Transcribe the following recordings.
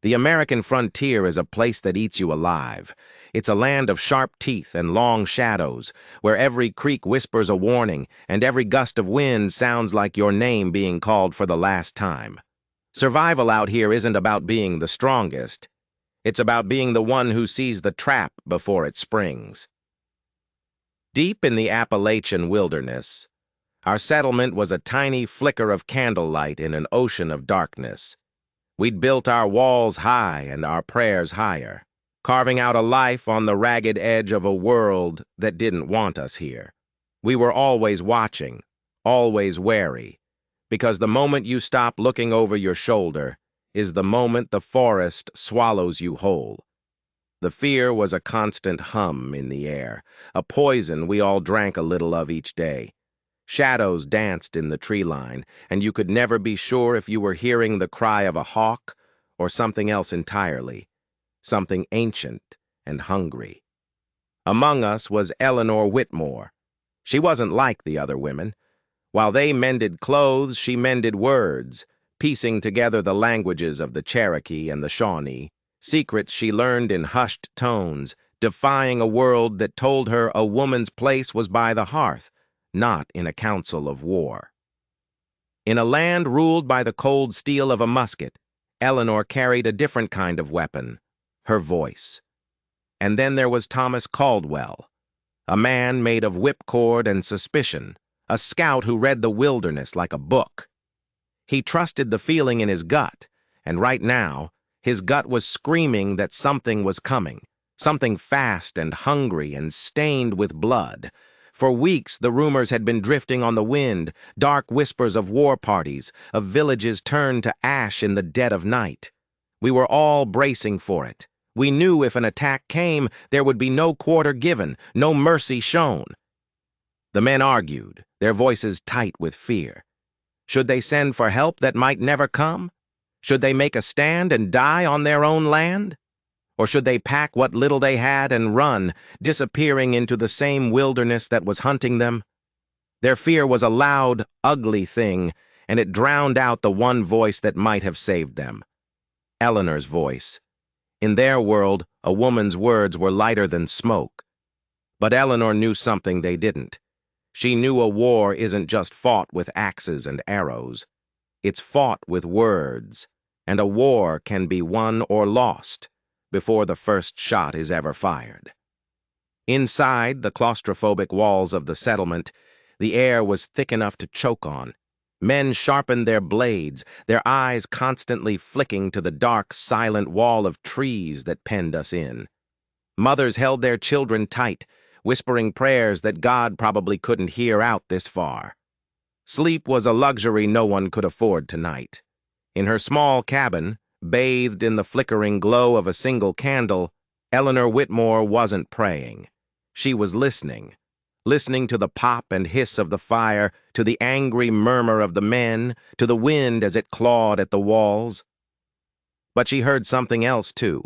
The American frontier is a place that eats you alive. It's a land of sharp teeth and long shadows, where every creek whispers a warning and every gust of wind sounds like your name being called for the last time. Survival out here isn't about being the strongest. It's about being the one who sees the trap before it springs. Deep in the Appalachian wilderness, our settlement was a tiny flicker of candlelight in an ocean of darkness. We'd built our walls high and our prayers higher, carving out a life on the ragged edge of a world that didn't want us here. We were always watching, always wary, because the moment you stop looking over your shoulder is the moment the forest swallows you whole. The fear was a constant hum in the air, a poison we all drank a little of each day. Shadows danced in the tree line, and you could never be sure if you were hearing the cry of a hawk or something else entirely, something ancient and hungry. Among us was Eleanor Whitmore. She wasn't like the other women. While they mended clothes, she mended words, piecing together the languages of the Cherokee and the Shawnee, secrets she learned in hushed tones, defying a world that told her a woman's place was by the hearth, not in a council of war. In a land ruled by the cold steel of a musket, Eleanor carried a different kind of weapon, her voice. And then there was Thomas Caldwell, a man made of whipcord and suspicion, a scout who read the wilderness like a book. He trusted the feeling in his gut, and right now, his gut was screaming that something was coming, something fast and hungry and stained with blood. For weeks, the rumors had been drifting on the wind, dark whispers of war parties, of villages turned to ash in the dead of night. We were all bracing for it. We knew if an attack came, there would be no quarter given, no mercy shown. The men argued, their voices tight with fear. Should they send for help that might never come? Should they make a stand and die on their own land? Or should they pack what little they had and run, disappearing into the same wilderness that was hunting them? Their fear was a loud, ugly thing, and it drowned out the one voice that might have saved them. Eleanor's voice. In their world, a woman's words were lighter than smoke. But Eleanor knew something they didn't. She knew a war isn't just fought with axes and arrows. It's fought with words, and a war can be won or lost before the first shot is ever fired. Inside the claustrophobic walls of the settlement, the air was thick enough to choke on. Men sharpened their blades, their eyes constantly flicking to the dark, silent wall of trees that penned us in. Mothers held their children tight, whispering prayers that God probably couldn't hear out this far. Sleep was a luxury no one could afford tonight. In her small cabin, bathed in the flickering glow of a single candle, Eleanor Whitmore wasn't praying. She was listening to the pop and hiss of the fire, to the angry murmur of the men, to the wind as it clawed at the walls. But she heard something else, too.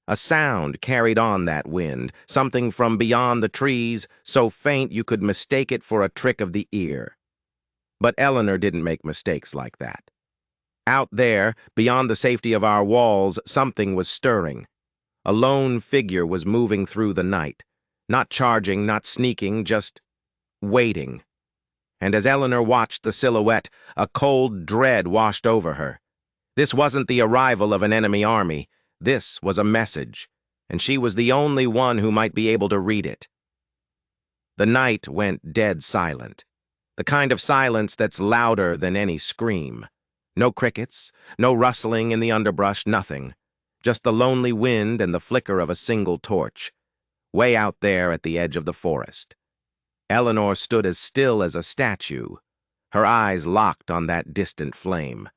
A sound carried on that wind, something from beyond the trees, so faint you could mistake it for a trick of the ear. But Eleanor didn't make mistakes like that. Out there, beyond the safety of our walls, something was stirring. A lone figure was moving through the night, not charging, not sneaking, just waiting. And as Eleanor watched the silhouette, a cold dread washed over her. This wasn't the arrival of an enemy army. This was a message, and she was the only one who might be able to read it. The night went dead silent, the kind of silence that's louder than any scream. No crickets, no rustling in the underbrush, nothing. Just the lonely wind and the flicker of a single torch, way out there at the edge of the forest. Eleanor stood as still as a statue, her eyes locked on that distant flame.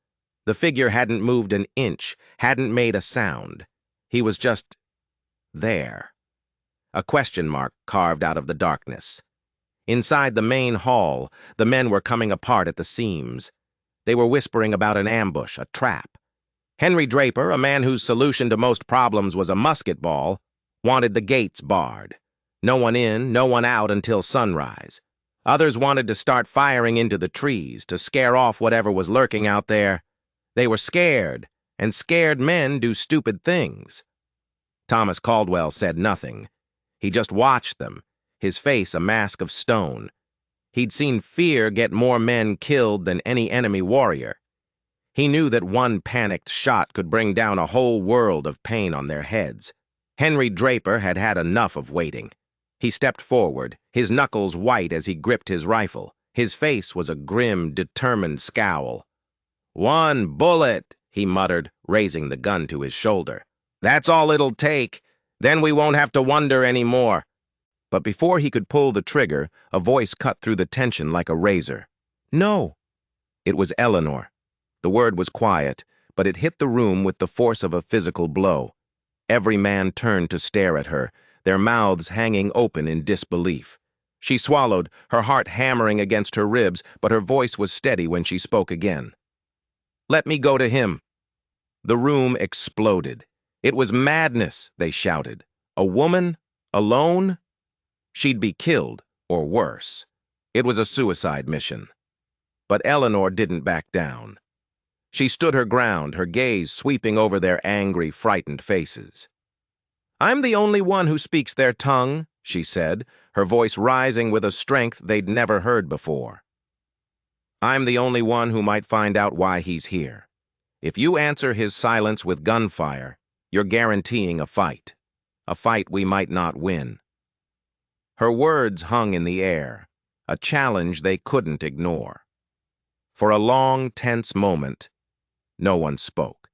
The figure hadn't moved an inch, hadn't made a sound. He was just there. A question mark carved out of the darkness. Inside the main hall, the men were coming apart at the seams. They were whispering about an ambush, a trap. Henry Draper, a man whose solution to most problems was a musket ball, wanted the gates barred. No one in, no one out until sunrise. Others wanted to start firing into the trees to scare off whatever was lurking out there. They were scared, And scared men do stupid things. Thomas Caldwell said nothing. He just watched them, his face a mask of stone. He'd seen fear get more men killed than any enemy warrior. He knew that one panicked shot could bring down a whole world of pain on their heads. Henry Draper had had enough of waiting. He stepped forward, his knuckles white as he gripped his rifle. His face was a grim, determined scowl. "One bullet," he muttered, raising the gun to his shoulder. "That's all it'll take. Then we won't have to wonder any more." But before he could pull the trigger, a voice cut through the tension like a razor. "No." It was Eleanor. The word was quiet, but it hit the room with the force of a physical blow. Every man turned to stare at her, their mouths hanging open in disbelief. She swallowed, her heart hammering against her ribs, but her voice was steady when she spoke again. "Let me go to him." The room exploded. It was madness, they shouted. A woman? Alone? She'd be killed, or worse. It was a suicide mission. But Eleanor didn't back down. She stood her ground, her gaze sweeping over their angry, frightened faces. "I'm the only one who speaks their tongue," she said, her voice rising with a strength they'd never heard before. "I'm the only one who might find out why he's here. If you answer his silence with gunfire, you're guaranteeing a fight we might not win." Her words hung in the air, a challenge they couldn't ignore. For a long, tense moment, no one spoke.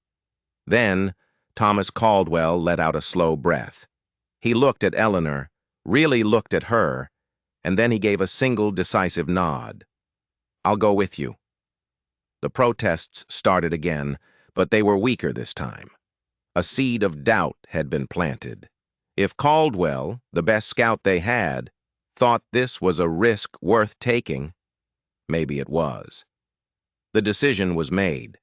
Then, Thomas Caldwell let out a slow breath. He looked at Eleanor, really looked at her, and then he gave a single decisive nod. "I'll go with you." The protests started again, but they were weaker this time. A seed of doubt had been planted. If Caldwell, the best scout they had, thought this was a risk worth taking, maybe it was. The decision was made.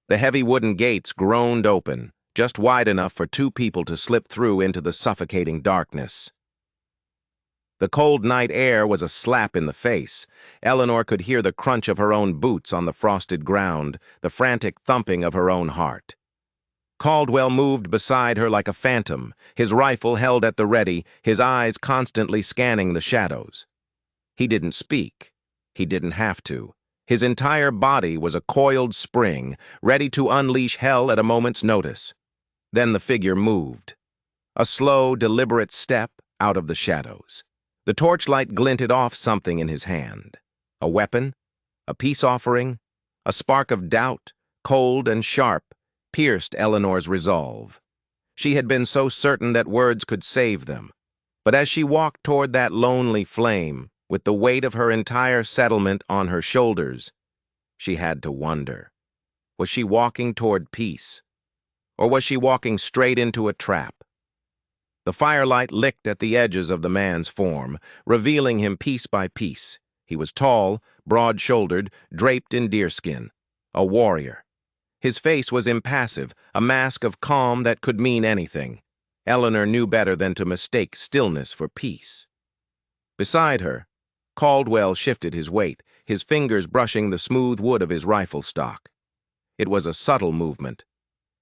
The heavy wooden gates groaned open, just wide enough for two people to slip through into the suffocating darkness. The cold night air was a slap in the face. Eleanor could hear the crunch of her own boots on the frosted ground, the frantic thumping of her own heart. Caldwell moved beside her like a phantom, his rifle held at the ready, his eyes constantly scanning the shadows. He didn't speak. He didn't have to. His entire body was a coiled spring, ready to unleash hell at a moment's notice. Then the figure moved. A slow, deliberate step out of the shadows. The torchlight glinted off something in his hand. A weapon? A peace offering? A spark of doubt, cold and sharp, pierced Eleanor's resolve. She had been so certain that words could save them. But as she walked toward that lonely flame, with the weight of her entire settlement on her shoulders, she had to wonder. Was she walking toward peace? Or was she walking straight into a trap? The firelight licked at the edges of the man's form, revealing him piece by piece. He was tall, broad-shouldered, draped in deerskin. A warrior. His face was impassive, a mask of calm that could mean anything. Eleanor knew better than to mistake stillness for peace. Beside her, Caldwell shifted his weight, his fingers brushing the smooth wood of his rifle stock. It was a subtle movement,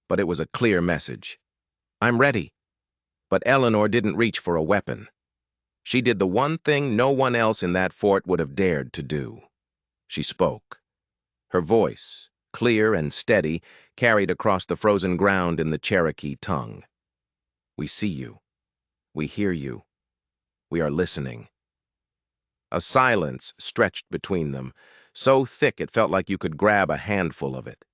but it was a clear message. "I'm ready." But Eleanor didn't reach for a weapon. She did the one thing no one else in that fort would have dared to do. She spoke. Her voice, clear and steady, carried across the frozen ground in the Cherokee tongue. "We see you. We hear you. We are listening." A silence stretched between them, so thick it felt like you could grab a handful of it.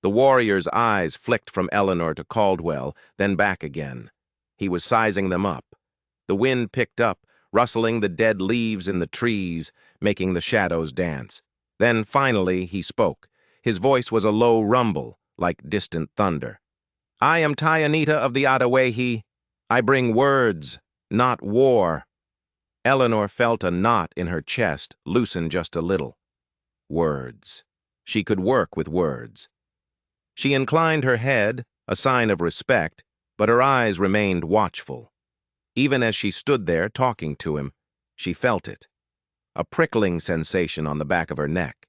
The warrior's eyes flicked from Eleanor to Caldwell, then back again. He was sizing them up. The wind picked up, rustling the dead leaves in the trees, making the shadows dance. Then finally he spoke. His voice was a low rumble, like distant thunder. "I am Tyanita of the Ottawahe. I bring words, not war." Eleanor felt a knot in her chest loosen just a little. Words. She could work with words. She inclined her head, a sign of respect, but her eyes remained watchful. Even as she stood there talking to him, she felt it. A prickling sensation on the back of her neck.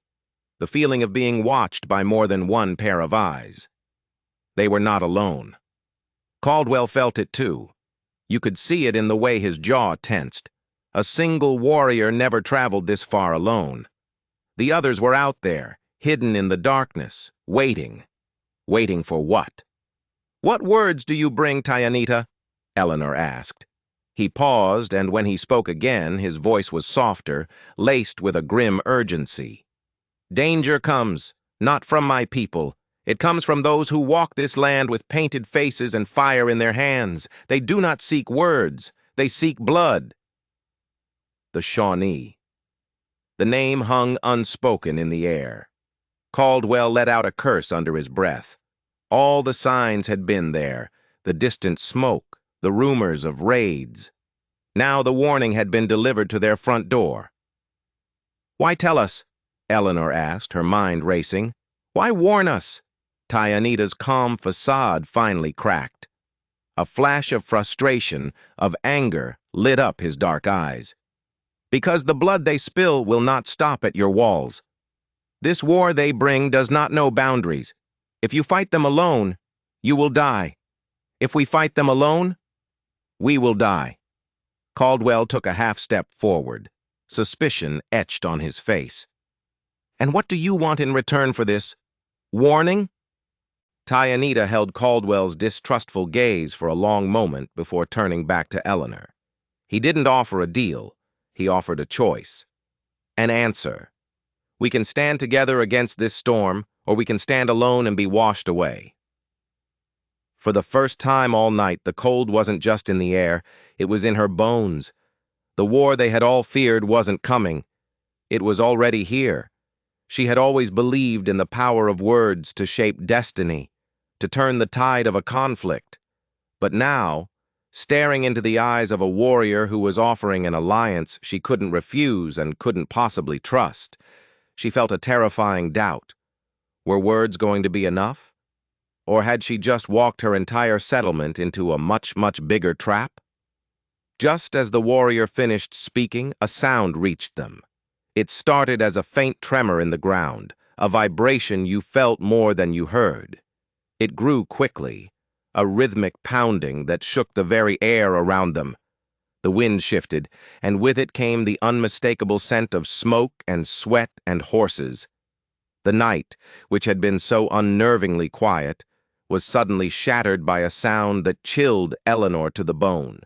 The feeling of being watched by more than one pair of eyes. They were not alone. Caldwell felt it too. You could see it in the way his jaw tensed. A single warrior never traveled this far alone. The others were out there, hidden in the darkness, waiting. Waiting for what? "What words do you bring, Tyanita?" Eleanor asked. He paused, and when he spoke again, his voice was softer, laced with a grim urgency. "Danger comes, not from my people. It comes from those who walk this land with painted faces and fire in their hands. They do not seek words. They seek blood." The Shawnee. The name hung unspoken in the air. Caldwell let out a curse under his breath. All the signs had been there, the distant smoke, the rumors of raids. Now the warning had been delivered to their front door. "Why tell us?" Eleanor asked, her mind racing. "Why warn us?" Tyanita's calm facade finally cracked. A flash of frustration, of anger, lit up his dark eyes. "Because the blood they spill will not stop at your walls. This war they bring does not know boundaries. If you fight them alone, you will die. If we fight them alone, we will die." Caldwell took a half-step forward, suspicion etched on his face. "And what do you want in return for this? Warning?" Tyanita held Caldwell's distrustful gaze for a long moment before turning back to Eleanor. He didn't offer a deal. He offered a choice. An answer. We can stand together against this storm, or we can stand alone and be washed away. For the first time all night, the cold wasn't just in the air, it was in her bones. The war they had all feared wasn't coming. It was already here. She had always believed in the power of words to shape destiny, to turn the tide of a conflict. But now, staring into the eyes of a warrior who was offering an alliance she couldn't refuse and couldn't possibly trust, she felt a terrifying doubt. Were words going to be enough? Or had she just walked her entire settlement into a much, much bigger trap? Just as the warrior finished speaking, a sound reached them. It started as a faint tremor in the ground, a vibration you felt more than you heard. It grew quickly, a rhythmic pounding that shook the very air around them. The wind shifted, and with it came the unmistakable scent of smoke and sweat and horses. The night, which had been so unnervingly quiet, was suddenly shattered by a sound that chilled Eleanor to the bone.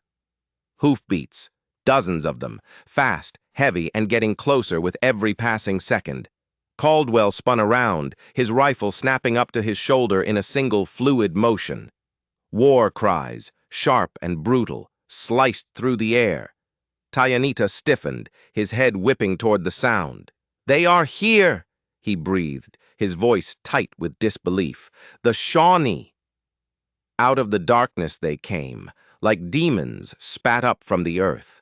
Hoofbeats, dozens of them, fast, heavy, and getting closer with every passing second. Caldwell spun around, his rifle snapping up to his shoulder in a single fluid motion. War cries, sharp and brutal, sliced through the air. Tyanita stiffened, his head whipping toward the sound. "They are here!" he breathed, his voice tight with disbelief. "The Shawnee!" Out of the darkness they came, like demons spat up from the earth.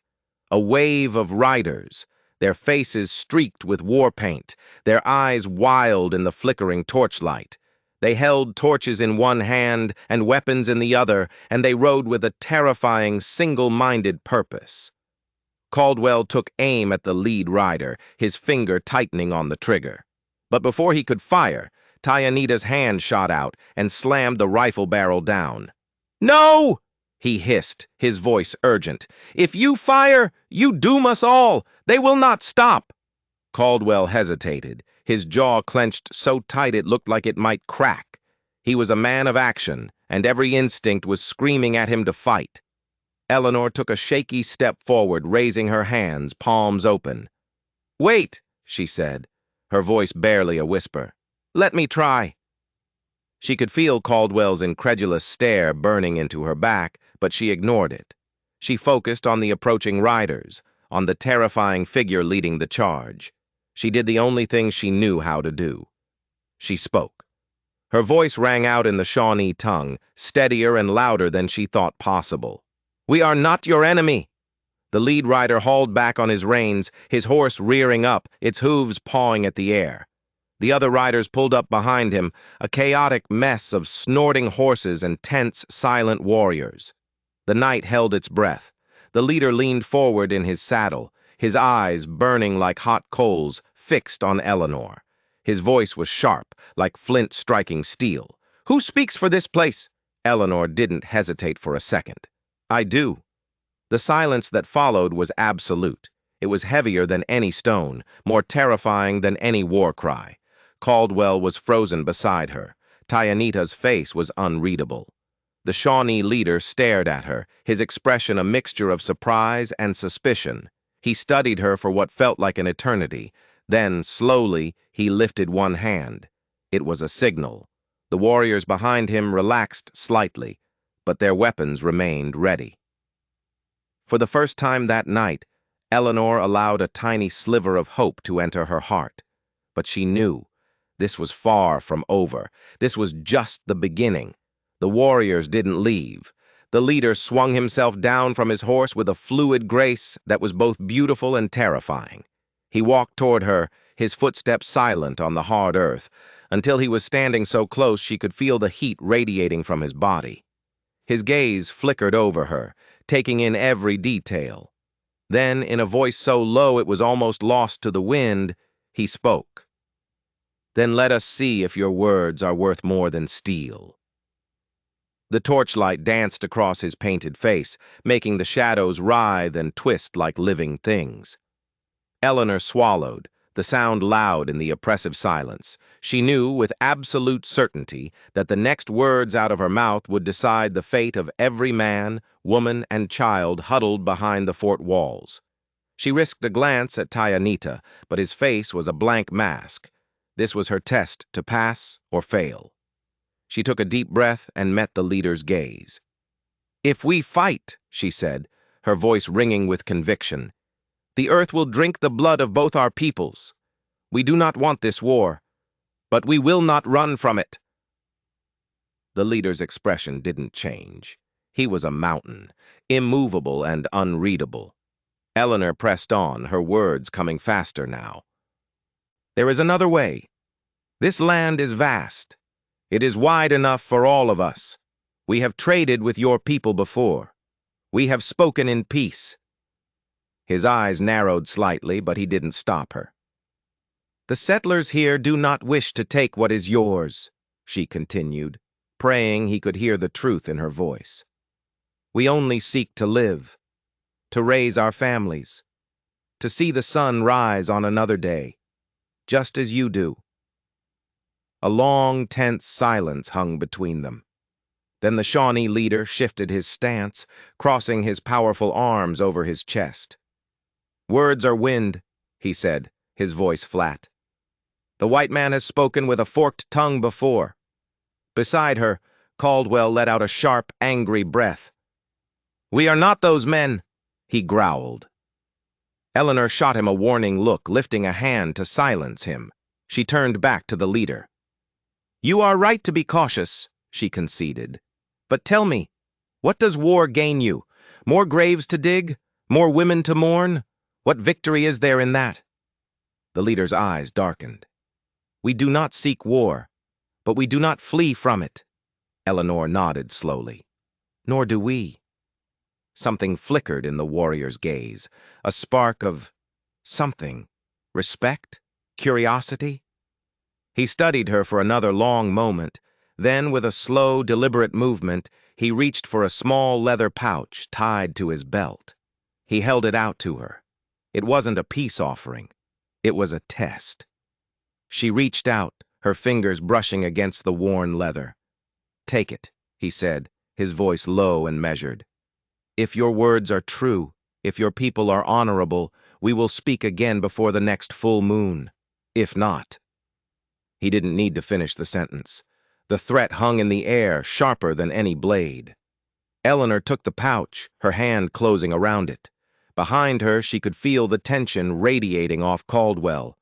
A wave of riders, their faces streaked with war paint, their eyes wild in the flickering torchlight. They held torches in one hand and weapons in the other, and they rode with a terrifying, single-minded purpose. Caldwell took aim at the lead rider, his finger tightening on the trigger. But before he could fire, Tyanita's hand shot out and slammed the rifle barrel down. "No!" he hissed, his voice urgent. "If you fire, you doom us all. They will not stop." Caldwell hesitated, his jaw clenched so tight it looked like it might crack. He was a man of action, and every instinct was screaming at him to fight. Eleanor took a shaky step forward, raising her hands, palms open. "Wait," she said, her voice barely a whisper. "Let me try." She could feel Caldwell's incredulous stare burning into her back, but she ignored it. She focused on the approaching riders, on the terrifying figure leading the charge. She did the only thing she knew how to do. She spoke. Her voice rang out in the Shawnee tongue, steadier and louder than she thought possible. "We are not your enemy." The lead rider hauled back on his reins, his horse rearing up, its hooves pawing at the air. The other riders pulled up behind him, a chaotic mess of snorting horses and tense, silent warriors. The night held its breath. The leader leaned forward in his saddle, his eyes burning like hot coals, fixed on Eleanor. His voice was sharp, like flint striking steel. Who speaks for this place? Eleanor didn't hesitate for a second. I do. The silence that followed was absolute. It was heavier than any stone, more terrifying than any war cry. Caldwell was frozen beside her. Tyanita's face was unreadable. The Shawnee leader stared at her, his expression a mixture of surprise and suspicion. He studied her for what felt like an eternity. Then, slowly, he lifted one hand. It was a signal. The warriors behind him relaxed slightly, but their weapons remained ready. For the first time that night, Eleanor allowed a tiny sliver of hope to enter her heart. But she knew this was far from over. This was just the beginning. The warriors didn't leave. The leader swung himself down from his horse with a fluid grace that was both beautiful and terrifying. He walked toward her, his footsteps silent on the hard earth, until he was standing so close she could feel the heat radiating from his body. His gaze flickered over her, taking in every detail. Then, in a voice so low it was almost lost to the wind, he spoke. Then let us see if your words are worth more than steel. The torchlight danced across his painted face, making the shadows writhe and twist like living things. Eleanor swallowed, the sound loud in the oppressive silence. She knew with absolute certainty that the next words out of her mouth would decide the fate of every man, woman, and child huddled behind the fort walls. She risked a glance at Tyanita, but his face was a blank mask. This was her test to pass or fail. She took a deep breath and met the leader's gaze. If we fight, she said, her voice ringing with conviction, the earth will drink the blood of both our peoples. We do not want this war, but we will not run from it. The leader's expression didn't change. He was a mountain, immovable and unreadable. Eleanor pressed on, her words coming faster now. There is another way. This land is vast. It is wide enough for all of us. We have traded with your people before. We have spoken in peace. His eyes narrowed slightly, but he didn't stop her. The settlers here do not wish to take what is yours, she continued, praying he could hear the truth in her voice. We only seek to live, to raise our families, to see the sun rise on another day, just as you do. A long, tense silence hung between them. Then the Shawnee leader shifted his stance, crossing his powerful arms over his chest. Words are wind, he said, his voice flat. The white man has spoken with a forked tongue before. Beside her, Caldwell let out a sharp, angry breath. We are not those men, he growled. Eleanor shot him a warning look, lifting a hand to silence him. She turned back to the leader. You are right to be cautious, she conceded. But tell me, what does war gain you? More graves to dig? More women to mourn? What victory is there in that? The leader's eyes darkened. We do not seek war, but we do not flee from it. Eleanor nodded slowly. Nor do we. Something flickered in the warrior's gaze, a spark of something. Respect? Curiosity? He studied her for another long moment. Then, with a slow, deliberate movement, he reached for a small leather pouch tied to his belt. He held it out to her. It wasn't a peace offering. It was a test. She reached out, her fingers brushing against the worn leather. Take it, he said, his voice low and measured. If your words are true, if your people are honorable, we will speak again before the next full moon. If not. He didn't need to finish the sentence. The threat hung in the air, sharper than any blade. Eleanor took the pouch, her hand closing around it. Behind her, she could feel the tension radiating off Caldwell.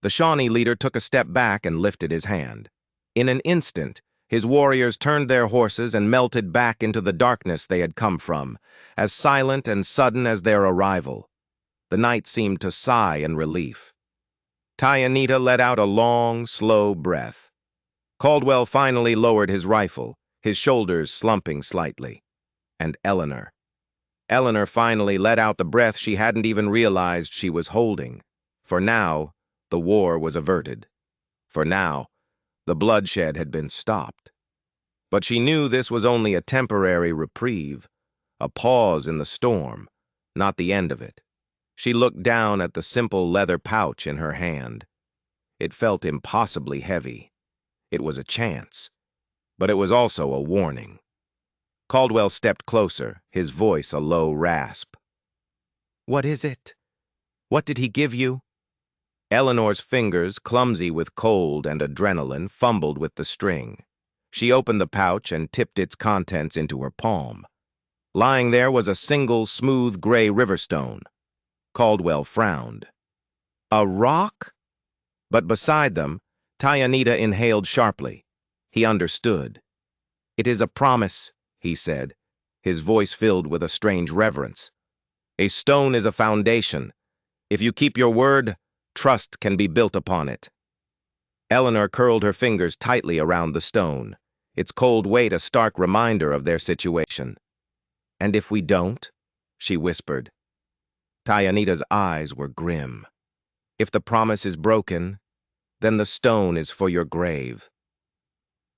The Shawnee leader took a step back and lifted his hand. In an instant, his warriors turned their horses and melted back into the darkness they had come from, as silent and sudden as their arrival. The night seemed to sigh in relief. Tyanita let out a long, slow breath. Caldwell finally lowered his rifle, his shoulders slumping slightly. And Eleanor. Eleanor finally let out the breath she hadn't even realized she was holding. For now, the war was averted. For now, the bloodshed had been stopped. But she knew this was only a temporary reprieve, a pause in the storm, not the end of it. She looked down at the simple leather pouch in her hand. It felt impossibly heavy. It was a chance, but it was also a warning. Caldwell stepped closer, his voice a low rasp. "What is it? What did he give you?" Eleanor's fingers, clumsy with cold and adrenaline, fumbled with the string. She opened the pouch and tipped its contents into her palm. Lying there was a single smooth gray riverstone. Caldwell frowned. "A rock?" But beside them, Tyanita inhaled sharply. He understood. "It is a promise," he said, his voice filled with a strange reverence. "A stone is a foundation. If you keep your word, trust can be built upon it." Eleanor curled her fingers tightly around the stone, its cold weight a stark reminder of their situation. "And if we don't?" she whispered. Tyanita's eyes were grim. "If the promise is broken, then the stone is for your grave."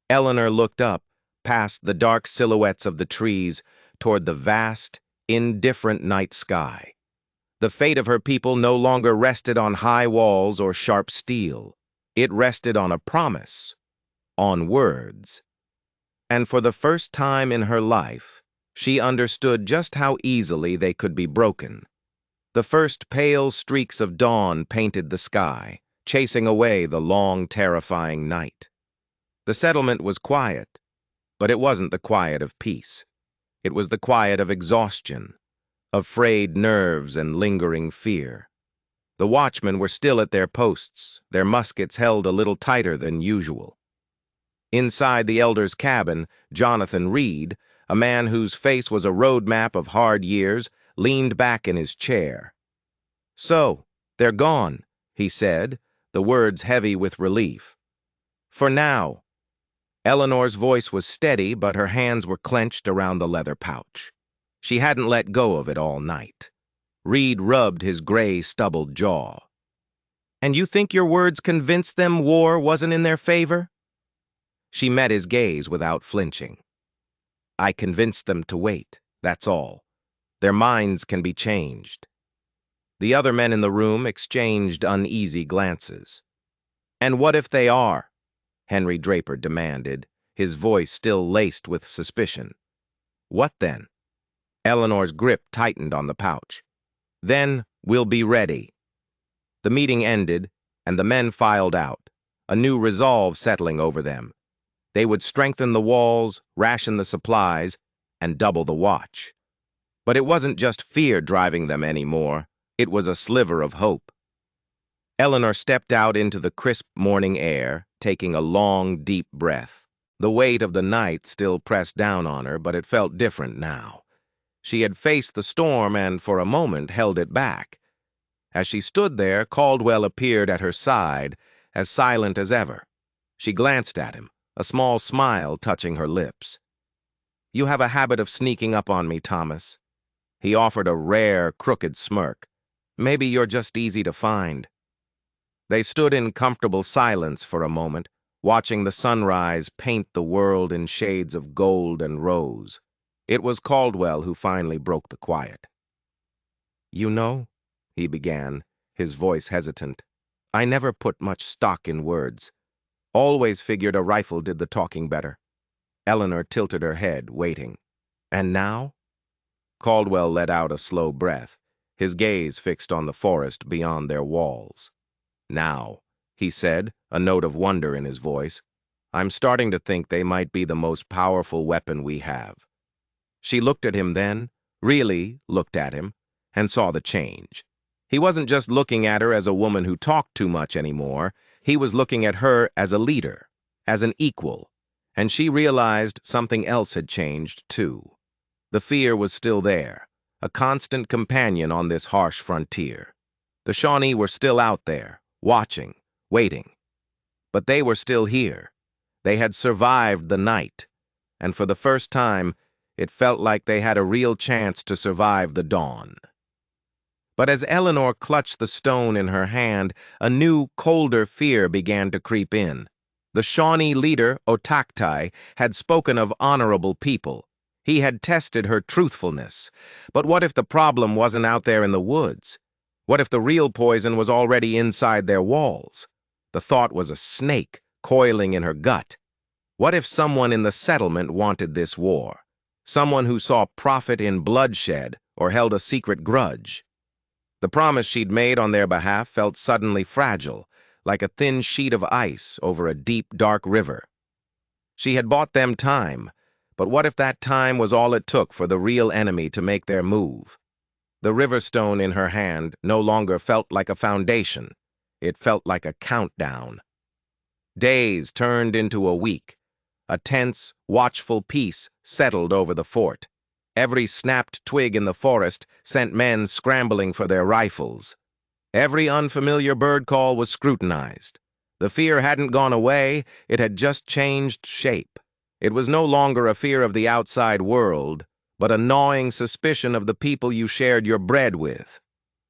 Eleanor looked up, past the dark silhouettes of the trees, toward the vast, indifferent night sky. The fate of her people no longer rested on high walls or sharp steel. It rested on a promise, on words. And for the first time in her life, she understood just how easily they could be broken. The first pale streaks of dawn painted the sky, chasing away the long, terrifying night. The settlement was quiet, but it wasn't the quiet of peace. It was the quiet of exhaustion, of frayed nerves and lingering fear. The watchmen were still at their posts, their muskets held a little tighter than usual. Inside the elder's cabin, Jonathan Reed, a man whose face was a road map of hard years, leaned back in his chair. "So, they're gone," he said, the words heavy with relief. "For now." Eleanor's voice was steady, but her hands were clenched around the leather pouch. She hadn't let go of it all night. Reed rubbed his gray, stubbled jaw. "And you think your words convinced them war wasn't in their favor?" She met his gaze without flinching. "I convinced them to wait, that's all. Their minds can be changed." The other men in the room exchanged uneasy glances. "And what if they are?" Henry Draper demanded, his voice still laced with suspicion. "What then?" Eleanor's grip tightened on the pouch. "Then we'll be ready." The meeting ended, and the men filed out, a new resolve settling over them. They would strengthen the walls, ration the supplies, and double the watch. But it wasn't just fear driving them anymore. It was a sliver of hope. Eleanor stepped out into the crisp morning air, taking a long, deep breath. The weight of the night still pressed down on her, but it felt different now. She had faced the storm and, for a moment, held it back. As she stood there, Caldwell appeared at her side, as silent as ever. She glanced at him, a small smile touching her lips. "You have a habit of sneaking up on me, Thomas." He offered a rare, crooked smirk. "Maybe you're just easy to find." They stood in comfortable silence for a moment, watching the sunrise paint the world in shades of gold and rose. It was Caldwell who finally broke the quiet. "You know," he began, his voice hesitant, "I never put much stock in words. Always figured a rifle did the talking better." Eleanor tilted her head, waiting. "And now?" Caldwell let out a slow breath, his gaze fixed on the forest beyond their walls. "Now," he said, a note of wonder in his voice, "I'm starting to think they might be the most powerful weapon we have." She looked at him then, really looked at him, and saw the change. He wasn't just looking at her as a woman who talked too much anymore. He was looking at her as a leader, as an equal, and she realized something else had changed, too. The fear was still there, a constant companion on this harsh frontier. The Shawnee were still out there, watching, waiting. But they were still here. They had survived the night, and for the first time, it felt like they had a real chance to survive the dawn. But as Eleanor clutched the stone in her hand, a new, colder fear began to creep in. The Shawnee leader, Otaktai, had spoken of honorable people. He had tested her truthfulness. But what if the problem wasn't out there in the woods? What if the real poison was already inside their walls? The thought was a snake coiling in her gut. What if someone in the settlement wanted this war? Someone who saw profit in bloodshed or held a secret grudge? The promise she'd made on their behalf felt suddenly fragile, like a thin sheet of ice over a deep, dark river. She had bought them time, but what if that time was all it took for the real enemy to make their move? The river stone in her hand no longer felt like a foundation. It felt like a countdown. Days turned into a week. A tense, watchful peace settled over the fort. Every snapped twig in the forest sent men scrambling for their rifles. Every unfamiliar bird call was scrutinized. The fear hadn't gone away, it had just changed shape. It was no longer a fear of the outside world, but a gnawing suspicion of the people you shared your bread with.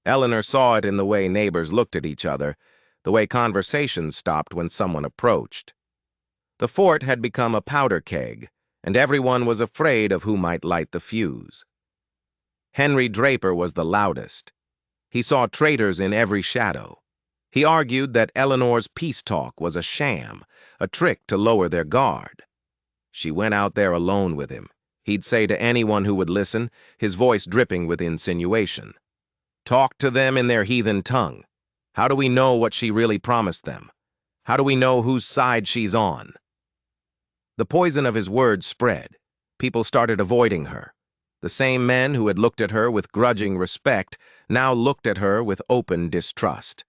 Eleanor saw it in the way neighbors looked at each other, the way conversations stopped when someone approached. The fort had become a powder keg, and everyone was afraid of who might light the fuse. Henry Draper was the loudest. He saw traitors in every shadow. He argued that Eleanor's peace talk was a sham, a trick to lower their guard. She went out there alone with him. He'd say to anyone who would listen, his voice dripping with insinuation. Talk to them in their heathen tongue. How do we know what she really promised them? How do we know whose side she's on? The poison of his words spread. People started avoiding her. The same men who had looked at her with grudging respect now looked at her with open distrust.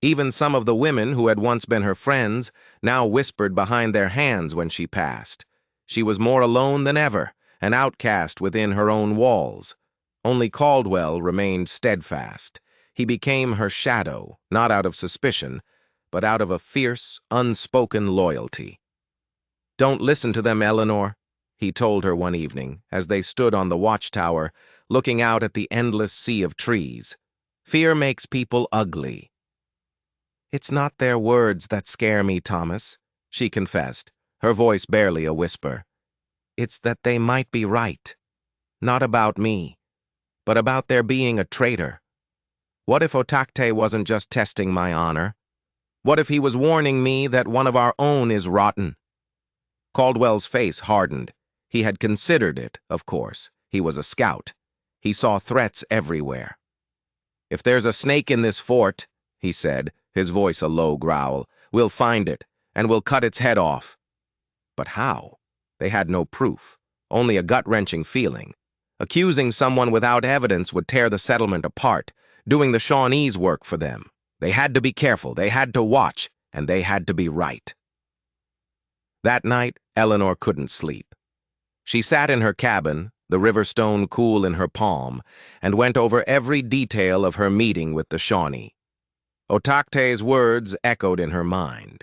Even some of the women who had once been her friends now whispered behind their hands when she passed. She was more alone than ever, an outcast within her own walls. Only Caldwell remained steadfast. He became her shadow, not out of suspicion, but out of a fierce, unspoken loyalty. "Don't listen to them, Eleanor," he told her one evening as they stood on the watchtower, looking out at the endless sea of trees. "Fear makes people ugly." "It's not their words that scare me, Thomas," she confessed, her voice barely a whisper. "It's that they might be right. Not about me, but about their being a traitor. What if Otakte wasn't just testing my honor? What if he was warning me that one of our own is rotten?" Caldwell's face hardened. He had considered it, of course. He was a scout. He saw threats everywhere. "If there's a snake in this fort," he said, his voice a low growl, "we'll find it, and we'll cut its head off." But how? They had no proof, only a gut-wrenching feeling. Accusing someone without evidence would tear the settlement apart, doing the Shawnees' work for them. They had to be careful, they had to watch, and they had to be right. That night, Eleanor couldn't sleep. She sat in her cabin, the river stone cool in her palm, and went over every detail of her meeting with the Shawnee. Otakte's words echoed in her mind.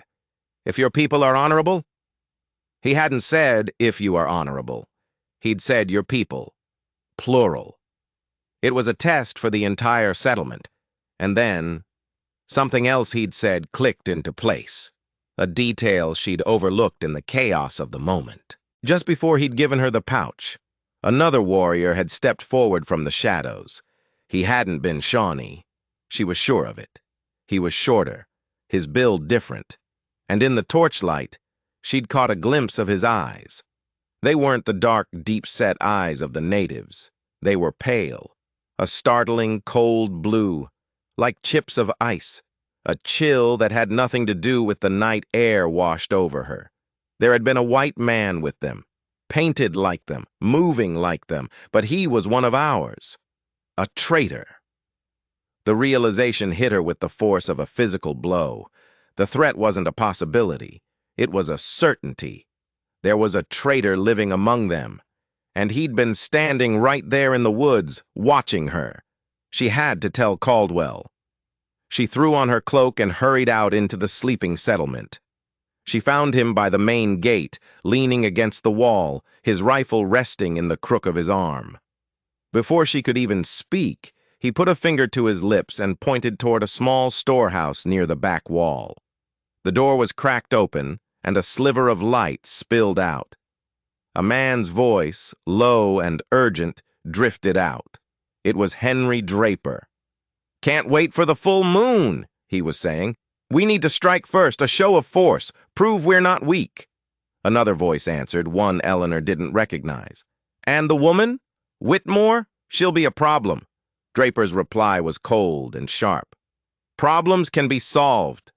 "If your people are honorable?" He hadn't said, "if you are honorable." He'd said, "your people." Plural. It was a test for the entire settlement. And then, something else he'd said clicked into place. A detail she'd overlooked in the chaos of the moment. Just before he'd given her the pouch, another warrior had stepped forward from the shadows. He hadn't been Shawnee. She was sure of it. He was shorter, his build different, and in the torchlight, she'd caught a glimpse of his eyes. They weren't the dark, deep-set eyes of the natives. They were pale, a startling cold blue, like chips of ice, a chill that had nothing to do with the night air washed over her. There had been a white man with them, painted like them, moving like them, but he was one of ours. A traitor. The realization hit her with the force of a physical blow. The threat wasn't a possibility. It was a certainty. There was a traitor living among them, and he'd been standing right there in the woods, watching her. She had to tell Caldwell. She threw on her cloak and hurried out into the sleeping settlement. She found him by the main gate, leaning against the wall, his rifle resting in the crook of his arm. Before she could even speak, he put a finger to his lips and pointed toward a small storehouse near the back wall. The door was cracked open, and a sliver of light spilled out. A man's voice, low and urgent, drifted out. It was Henry Draper. "Can't wait for the full moon," he was saying. "We need to strike first, a show of force, prove we're not weak." Another voice answered, one Eleanor didn't recognize. "And the woman? Whitmore? She'll be a problem." Draper's reply was cold and sharp. "Problems can be solved."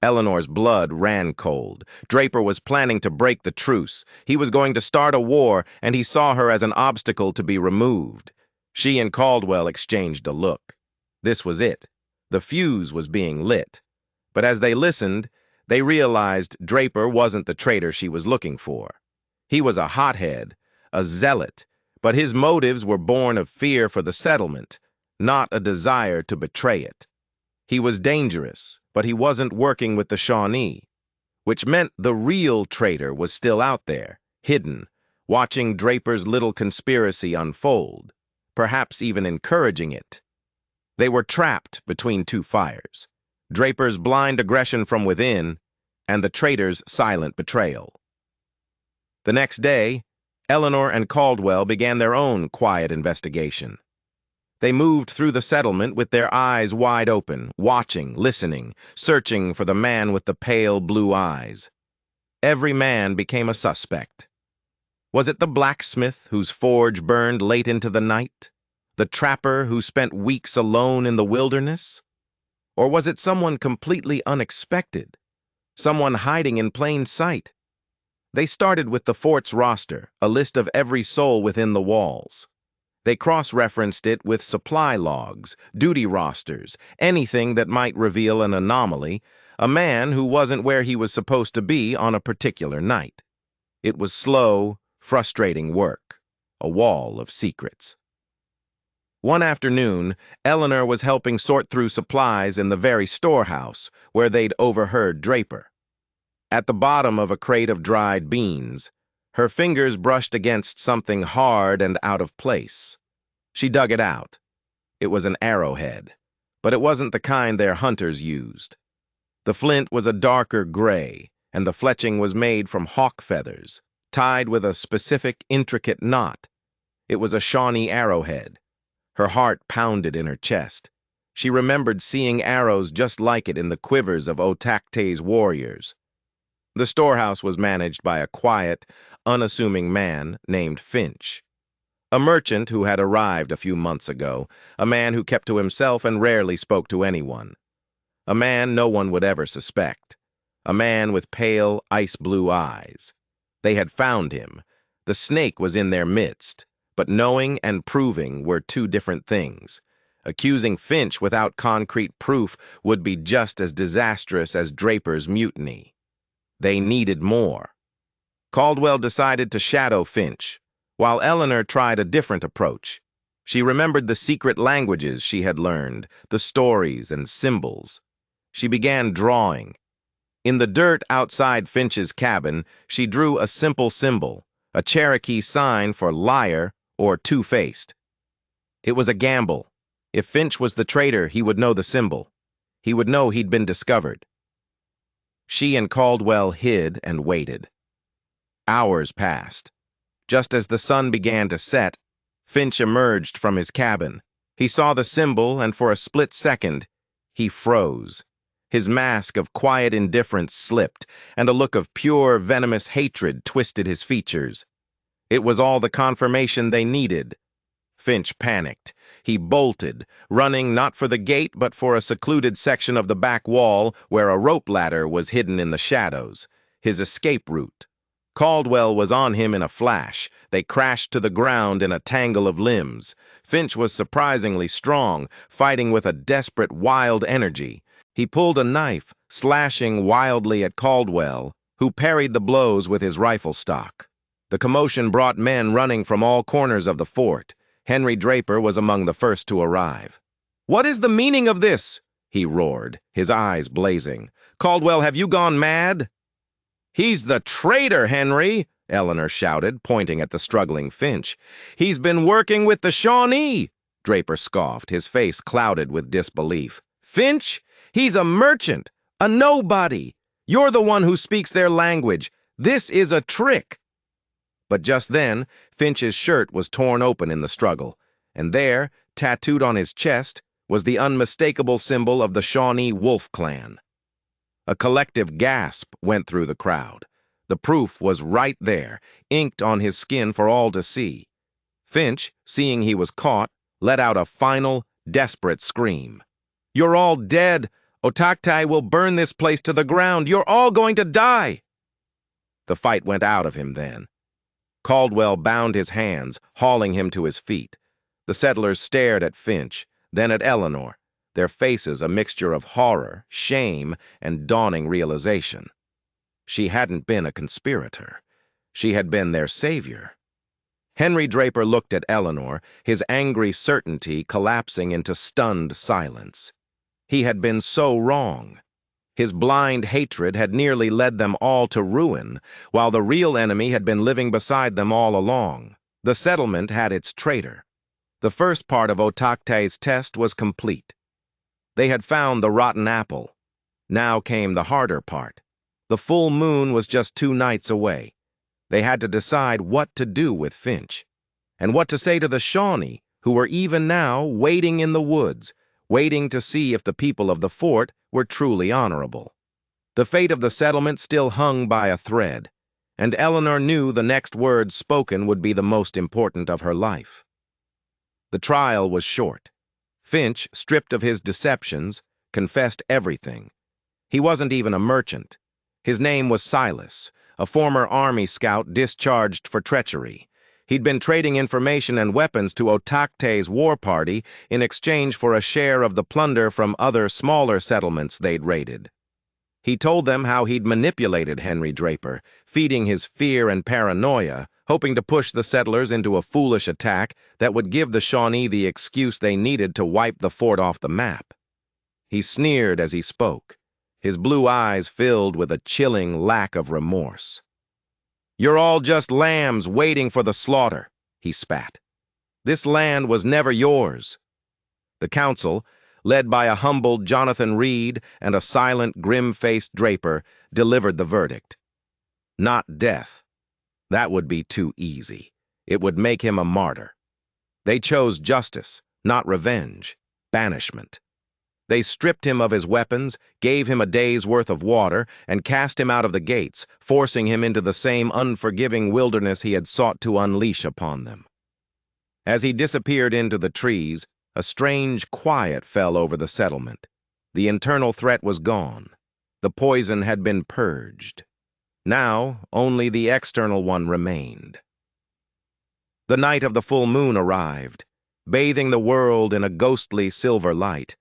Eleanor's blood ran cold. Draper was planning to break the truce. He was going to start a war, and he saw her as an obstacle to be removed. She and Caldwell exchanged a look. This was it. The fuse was being lit. But as they listened, they realized Draper wasn't the traitor she was looking for. He was a hothead, a zealot, but his motives were born of fear for the settlement, not a desire to betray it. He was dangerous, but he wasn't working with the Shawnee, which meant the real traitor was still out there, hidden, watching Draper's little conspiracy unfold, perhaps even encouraging it. They were trapped between two fires, Draper's blind aggression from within and the traitor's silent betrayal. The next day, Eleanor and Caldwell began their own quiet investigation. They moved through the settlement with their eyes wide open, watching, listening, searching for the man with the pale blue eyes. Every man became a suspect. Was it the blacksmith whose forge burned late into the night? The trapper who spent weeks alone in the wilderness? Or was it someone completely unexpected? Someone hiding in plain sight? They started with the fort's roster, a list of every soul within the walls. They cross-referenced it with supply logs, duty rosters, anything that might reveal an anomaly, a man who wasn't where he was supposed to be on a particular night. It was slow, frustrating work, a wall of secrets. One afternoon, Eleanor was helping sort through supplies in the very storehouse where they'd overheard Draper. At the bottom of a crate of dried beans, her fingers brushed against something hard and out of place. She dug it out. It was an arrowhead, but it wasn't the kind their hunters used. The flint was a darker gray, and the fletching was made from hawk feathers, tied with a specific, intricate knot. It was a Shawnee arrowhead. Her heart pounded in her chest. She remembered seeing arrows just like it in the quivers of Otakte's warriors. The storehouse was managed by a quiet, unassuming man named Finch. A merchant who had arrived a few months ago, a man who kept to himself and rarely spoke to anyone. A man no one would ever suspect. A man with pale, ice-blue eyes. They had found him. The snake was in their midst, but knowing and proving were two different things. Accusing Finch without concrete proof would be just as disastrous as Draper's mutiny. They needed more. Caldwell decided to shadow Finch, while Eleanor tried a different approach. She remembered the secret languages she had learned, the stories and symbols. She began drawing. In the dirt outside Finch's cabin, she drew a simple symbol, a Cherokee sign for liar or two-faced. It was a gamble. If Finch was the traitor, he would know the symbol. He would know he'd been discovered. She and Caldwell hid and waited. Hours passed. Just as the sun began to set, Finch emerged from his cabin. He saw the symbol, and for a split second, he froze. His mask of quiet indifference slipped, and a look of pure, venomous hatred twisted his features. It was all the confirmation they needed. Finch panicked. He bolted, running not for the gate but for a secluded section of the back wall where a rope ladder was hidden in the shadows, his escape route. Caldwell was on him in a flash. They crashed to the ground in a tangle of limbs. Finch was surprisingly strong, fighting with a desperate, wild energy. He pulled a knife, slashing wildly at Caldwell, who parried the blows with his rifle stock. The commotion brought men running from all corners of the fort. Henry Draper was among the first to arrive. "What is the meaning of this?" he roared, his eyes blazing. "Caldwell, have you gone mad?" "He's the traitor, Henry!" Eleanor shouted, pointing at the struggling Finch. "He's been working with the Shawnee!" Draper scoffed, his face clouded with disbelief. "Finch? He's a merchant, a nobody. You're the one who speaks their language. This is a trick. But just then, Finch's shirt was torn open in the struggle, and there, tattooed on his chest, was the unmistakable symbol of the Shawnee wolf clan. A collective gasp went through the crowd. The proof was right there, inked on his skin for all to see. Finch, seeing he was caught, let out a final, desperate scream. "You're all dead! Otactai will burn this place to the ground! You're all going to die!" The fight went out of him then. Caldwell bound his hands, hauling him to his feet. The settlers stared at Finch, then at Eleanor, their faces a mixture of horror, shame, and dawning realization. She hadn't been a conspirator. She had been their savior. Henry Draper looked at Eleanor, his angry certainty collapsing into stunned silence. He had been so wrong. His blind hatred had nearly led them all to ruin, while the real enemy had been living beside them all along. The settlement had its traitor. The first part of Otactai's test was complete. They had found the rotten apple. Now came the harder part. The full moon was just 2 nights away. They had to decide what to do with Finch, and what to say to the Shawnee, who were even now waiting in the woods, waiting to see if the people of the fort were truly honorable. The fate of the settlement still hung by a thread, and Eleanor knew the next words spoken would be the most important of her life. The trial was short. Finch, stripped of his deceptions, confessed everything. He wasn't even a merchant. His name was Silas, a former Army scout discharged for treachery. He'd been trading information and weapons to Otactai's war party in exchange for a share of the plunder from other smaller settlements they'd raided. He told them how he'd manipulated Henry Draper, feeding his fear and paranoia, hoping to push the settlers into a foolish attack that would give the Shawnee the excuse they needed to wipe the fort off the map. He sneered as he spoke, his blue eyes filled with a chilling lack of remorse. "You're all just lambs waiting for the slaughter," he spat. "This land was never yours." The council, led by a humbled Jonathan Reed and a silent, grim-faced Draper, delivered the verdict. Not death. That would be too easy. It would make him a martyr. They chose justice, not revenge, banishment. They stripped him of his weapons, gave him a day's worth of water, and cast him out of the gates, forcing him into the same unforgiving wilderness he had sought to unleash upon them. As he disappeared into the trees, a strange quiet fell over the settlement. The internal threat was gone. The poison had been purged. Now, only the external one remained. The night of the full moon arrived, bathing the world in a ghostly silver light.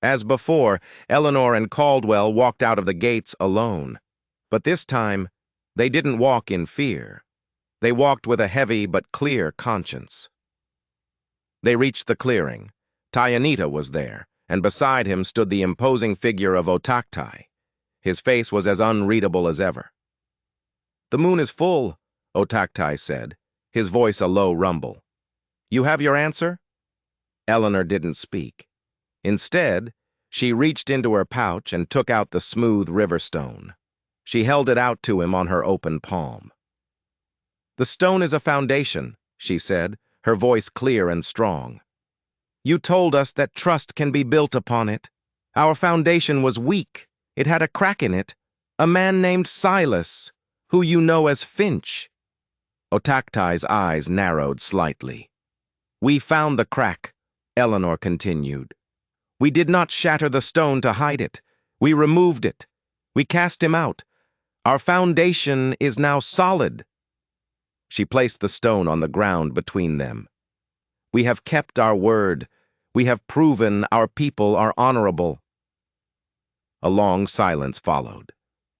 As before, Eleanor and Caldwell walked out of the gates alone. But this time, they didn't walk in fear. They walked with a heavy but clear conscience. They reached the clearing. Tyanita was there, and beside him stood the imposing figure of Otactai. His face was as unreadable as ever. "The moon is full," Otactai said, his voice a low rumble. "You have your answer?" Eleanor didn't speak. Instead, she reached into her pouch and took out the smooth river stone. She held it out to him on her open palm. "The stone is a foundation," she said, her voice clear and strong. "You told us that trust can be built upon it. Our foundation was weak. It had a crack in it. A man named Silas, who you know as Finch." Otactai's eyes narrowed slightly. "We found the crack," Eleanor continued. "We did not shatter the stone to hide it. We removed it. We cast him out. Our foundation is now solid." She placed the stone on the ground between them. "We have kept our word. We have proven our people are honorable." A long silence followed.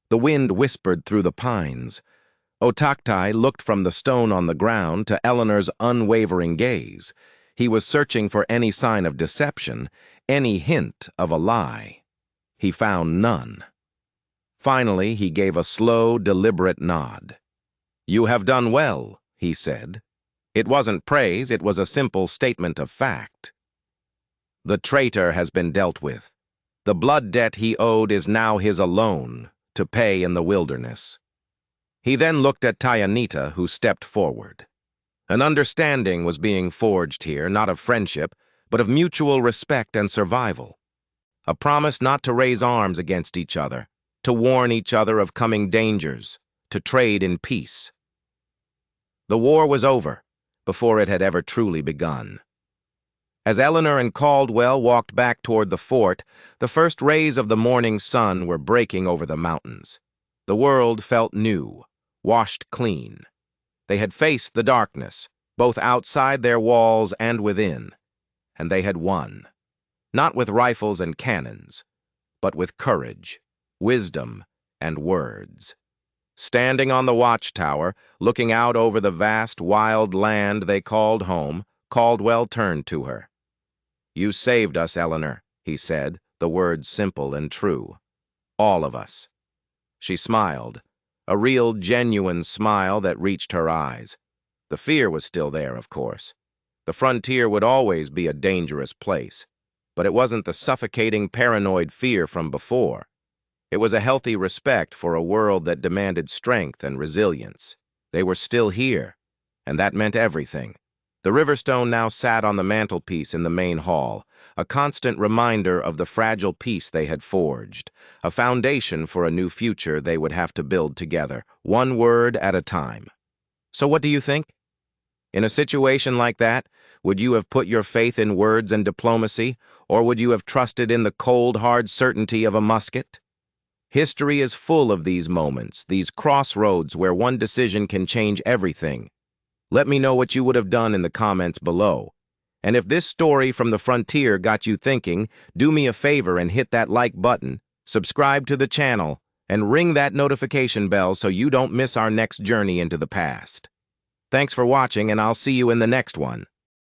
The wind whispered through the pines. Otactai looked from the stone on the ground to Eleanor's unwavering gaze. He was searching for any sign of deception, any hint of a lie. He found none. Finally, he gave a slow, deliberate nod. "You have done well," he said. It wasn't praise, it was a simple statement of fact. "The traitor has been dealt with. The blood debt he owed is now his alone, to pay in the wilderness. He then looked at Tayanita, who stepped forward. An understanding was being forged here, not of friendship, but of mutual respect and survival. A promise not to raise arms against each other, to warn each other of coming dangers, to trade in peace. The war was over, before it had ever truly begun. As Eleanor and Caldwell walked back toward the fort, the first rays of the morning sun were breaking over the mountains. The world felt new, washed clean. They had faced the darkness, both outside their walls and within, and they had won. Not with rifles and cannons, but with courage, wisdom, and words. Standing on the watchtower, looking out over the vast, wild land they called home, Caldwell turned to her. "You saved us, Eleanor," he said, the words simple and true. "All of us." She smiled, a real, genuine smile that reached her eyes. The fear was still there, of course. The frontier would always be a dangerous place, but it wasn't the suffocating, paranoid fear from before. It was a healthy respect for a world that demanded strength and resilience. They were still here, and that meant everything. The Riverstone now sat on the mantelpiece in the main hall, a constant reminder of the fragile peace they had forged, a foundation for a new future they would have to build together, one word at a time. So what do you think? In a situation like that, would you have put your faith in words and diplomacy, or would you have trusted in the cold, hard certainty of a musket? History is full of these moments, these crossroads where one decision can change everything. Let me know what you would have done in the comments below. And if this story from the frontier got you thinking, do me a favor and hit that like button, subscribe to the channel, and ring that notification bell so you don't miss our next journey into the past. Thanks for watching, and I'll see you in the next one.